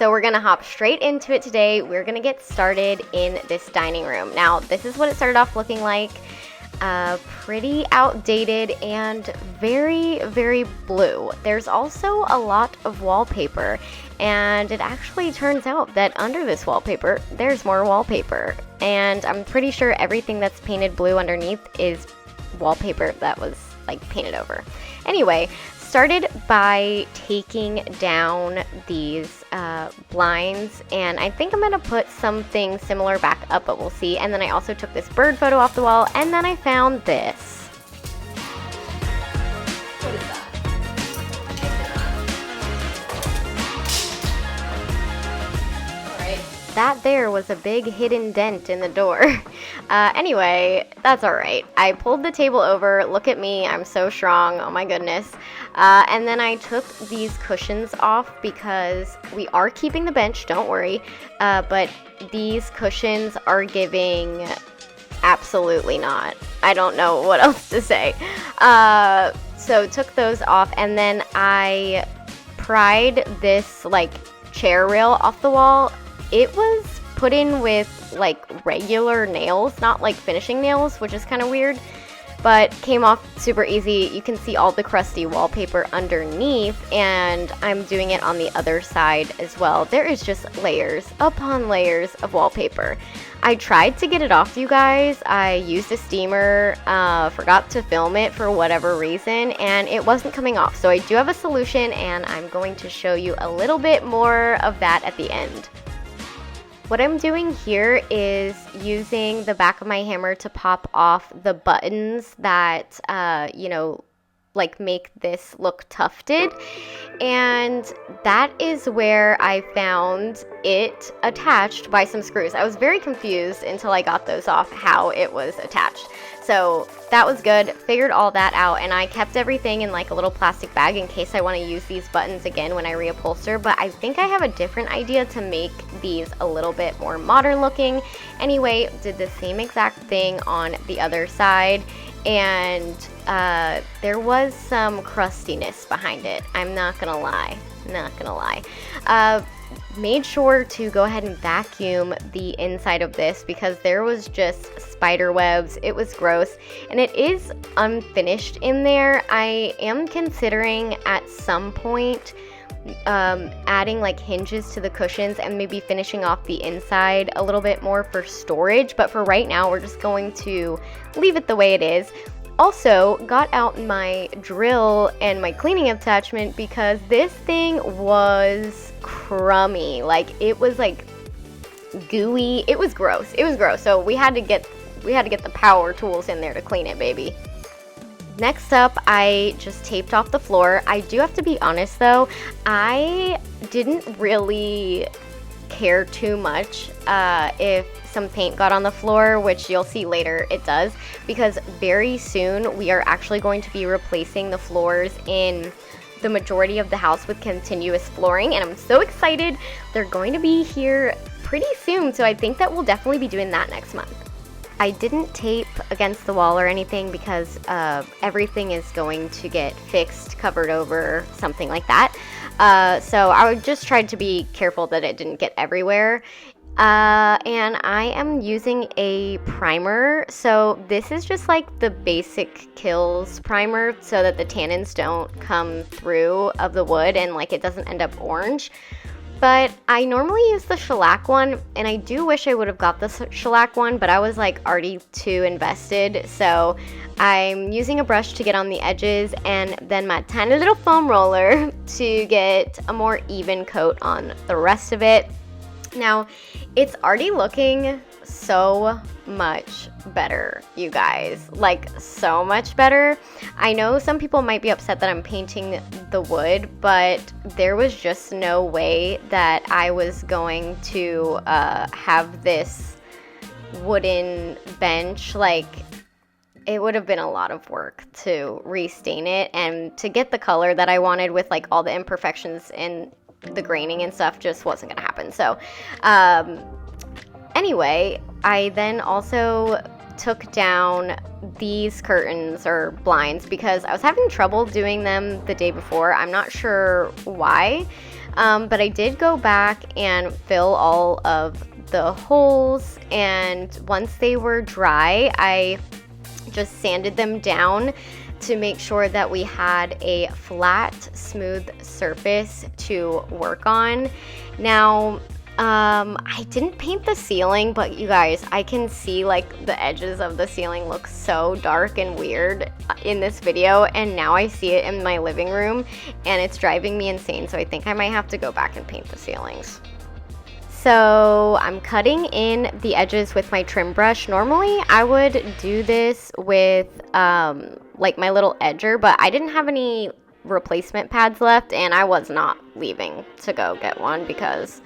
so we're gonna hop straight into it today. We're gonna get started in this dining room. Now, this is what it started off looking like. Pretty outdated and very, very blue. There's also a lot of wallpaper, and it actually turns out that under this wallpaper, there's more wallpaper. And I'm pretty sure everything that's painted blue underneath is wallpaper that was like painted over. Anyway, started by taking down these blinds, and I think I'm gonna put something similar back up, but we'll see. And then I also took this bird photo off the wall, and then I found this. What is that? Alright, that there was a big hidden dent in the door. Anyway, that's alright. I pulled the table over. Look at me, I'm so strong, oh my goodness. And then I took these cushions off because we are keeping the bench, don't worry. But these cushions are giving absolutely not. I don't know what else to say. So took those off, and then I pried this like chair rail off the wall. It was put in with like regular nails, not like finishing nails, which is kind of weird. But came off super easy. You can see all the crusty wallpaper underneath, and I'm doing it on the other side as well. There is just layers upon layers of wallpaper. I tried to get it off, you guys. I used a steamer, forgot to film it for whatever reason, and it wasn't coming off. So I do have a solution, and I'm going to show you a little bit more of that at the end. What I'm doing here is using the back of my hammer to pop off the buttons that, like make this look tufted. And that is where I found it attached by some screws. I was very confused until I got those off how it was attached. So that was good, figured all that out, and I kept everything in like a little plastic bag in case I want to use these buttons again when I reupholster, but I think I have a different idea to make these a little bit more modern looking. Anyway, did the same exact thing on the other side, and there was some crustiness behind it. I'm not gonna lie, made sure to go ahead and vacuum the inside of this because there was just spider webs. It was gross, and it is unfinished in there. I am considering at some point adding like hinges to the cushions and maybe finishing off the inside a little bit more for storage, but for right now we're just going to leave it the way it is. Also got out my drill and my cleaning attachment because this thing was crummy. Like it was like gooey. It was gross. So we had to get the power tools in there to clean it, baby. Next up, I just taped off the floor. I do have to be honest though, I didn't really care too much if some paint got on the floor, which you'll see later it does, because very soon we are actually going to be replacing the floors in the majority of the house with continuous flooring, and I'm so excited. They're going to be here pretty soon, so I think that we'll definitely be doing that next month. I didn't tape against the wall or anything because everything is going to get fixed, covered over, something like that. So I would just try to be careful that it didn't get everywhere. And I am using a primer. So this is just like the basic Kills primer so that the tannins don't come through of the wood and like it doesn't end up orange. But I normally use the shellac one, and I do wish I would have got the shellac one, but I was like already too invested. So I'm using a brush to get on the edges and then my tiny little foam roller to get a more even coat on the rest of it. Now, it's already looking so much better, you guys, like so much better. I know some people might be upset that I'm painting the wood, but there was just no way that I was going to have this wooden bench. Like, it would have been a lot of work to restain it and to get the color that I wanted with like all the imperfections and the graining and stuff just wasn't gonna happen. So anyway, I then also took down these curtains or blinds because I was having trouble doing them the day before. I'm not sure why. But I did go back and fill all of the holes, and once they were dry, I just sanded them down to make sure that we had a flat, smooth surface to work on. Now, I didn't paint the ceiling, but you guys, I can see like the edges of the ceiling look so dark and weird in this video, and now I see it in my living room and it's driving me insane, so I think I might have to go back and paint the ceilings. So I'm cutting in the edges with my trim brush. Normally I would do this with like my little edger, but I didn't have any replacement pads left and I was not leaving to go get one because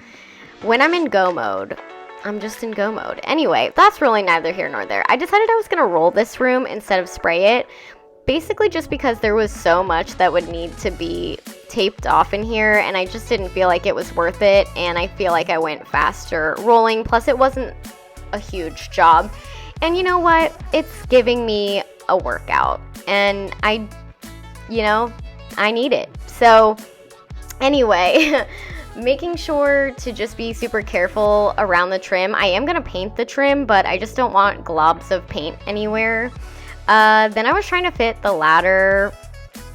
when I'm in go mode, I'm just in go mode. Anyway, that's really neither here nor there. I decided I was going to roll this room instead of spray it, basically just because there was so much that would need to be taped off in here, and I just didn't feel like it was worth it, and I feel like I went faster rolling, plus it wasn't a huge job. And you know what? It's giving me a workout, and I need it. So anyway, making sure to just be super careful around the trim. I am going to paint the trim, but I just don't want globs of paint anywhere. Then I was trying to fit the ladder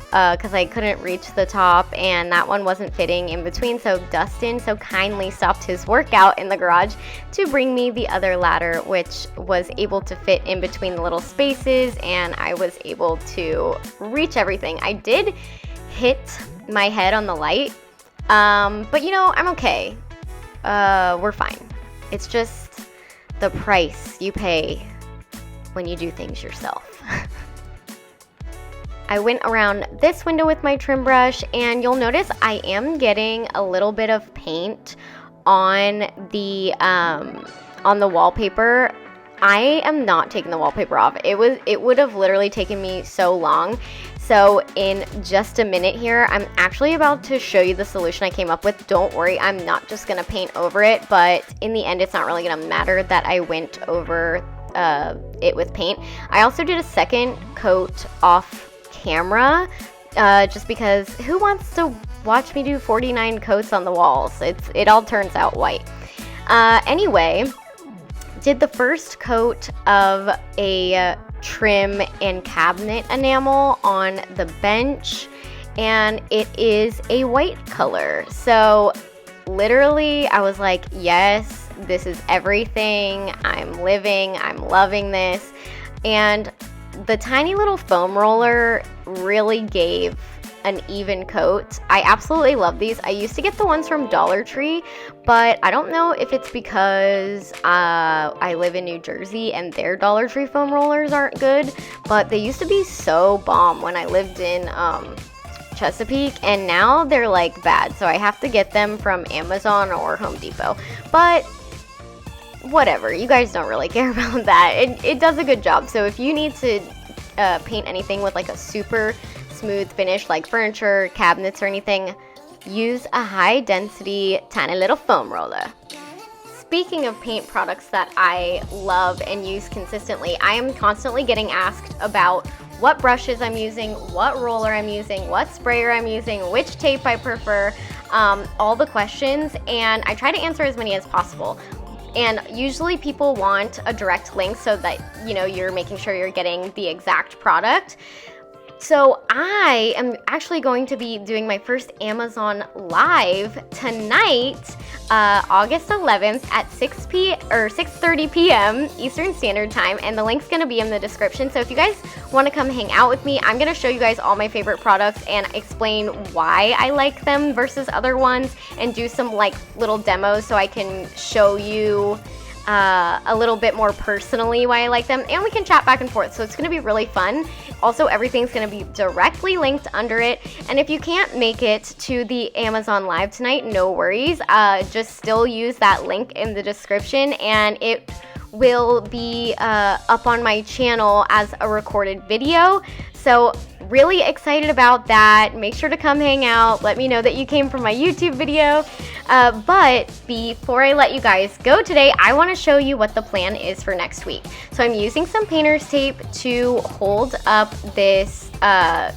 because I couldn't reach the top, and that one wasn't fitting in between, so Dustin so kindly stopped his workout in the garage to bring me the other ladder, which was able to fit in between the little spaces, and I was able to reach everything. I did hit my head on the light, but I'm okay. We're fine. It's just the price you pay when you do things yourself. I went around this window with my trim brush, and you'll notice I am getting a little bit of paint on the wallpaper. I am not taking the wallpaper off. It would have literally taken me so long. So in just a minute here, I'm actually about to show you the solution I came up with. Don't worry, I'm not just gonna paint over it, but in the end, it's not really gonna matter that I went over it with paint. I also did a second coat off camera, just because who wants to watch me do 49 coats on the walls? It all turns out white. Anyway, did the first coat of a trim and cabinet enamel on the bench, and it is a white color. So literally I was like, yes, this is everything. I'm loving this. And the tiny little foam roller really gave an even coat. I absolutely love these. I used to get the ones from Dollar Tree, but I don't know if it's because I live in New Jersey and their Dollar Tree foam rollers aren't good, but they used to be so bomb when I lived in Chesapeake, and now they're like bad, so I have to get them from Amazon or Home Depot. But whatever, you guys don't really care about that. It does a good job. So if you need to paint anything with like a super smooth finish, like furniture, cabinets, or anything, use a high density tiny little foam roller. Speaking of paint products that I love and use consistently, I am constantly getting asked about what brushes I'm using, what roller I'm using, what sprayer I'm using, which tape I prefer, all the questions, and I try to answer as many as possible. And usually people want a direct link so that, you're making sure you're getting the exact product. So I am actually going to be doing my first Amazon Live tonight, August 11th at 6:30 p.m. Eastern Standard Time, and the link's going to be in the description. So if you guys want to come hang out with me, I'm going to show you guys all my favorite products and explain why I like them versus other ones, and do some like little demos so I can show you a little bit more personally why I like them, and we can chat back and forth. So it's going to be really fun. Also, everything's going to be directly linked under it, and if you can't make it to the Amazon Live tonight, no worries. Just still use that link in the description, and it will be up on my channel as a recorded video. So really excited about that. Make sure to come hang out. Let me know that you came from my YouTube video. But before I let you guys go today, I want to show you what the plan is for next week. So I'm using some painter's tape to hold up this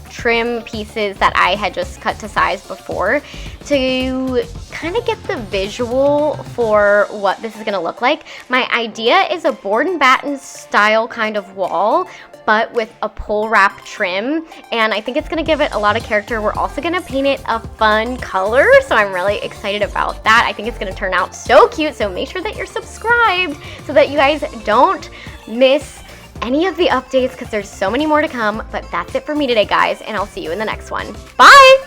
trim pieces that I had just cut to size before to kind of get the visual for what this is going to look like. My idea is a board and batten style kind of wall, but with a pull wrap trim, and I think it's gonna give it a lot of character. We're also gonna paint it a fun color, so I'm really excited about that. I think it's gonna turn out so cute, so make sure that you're subscribed so that you guys don't miss any of the updates, because there's so many more to come. But that's it for me today, guys, and I'll see you in the next one. Bye!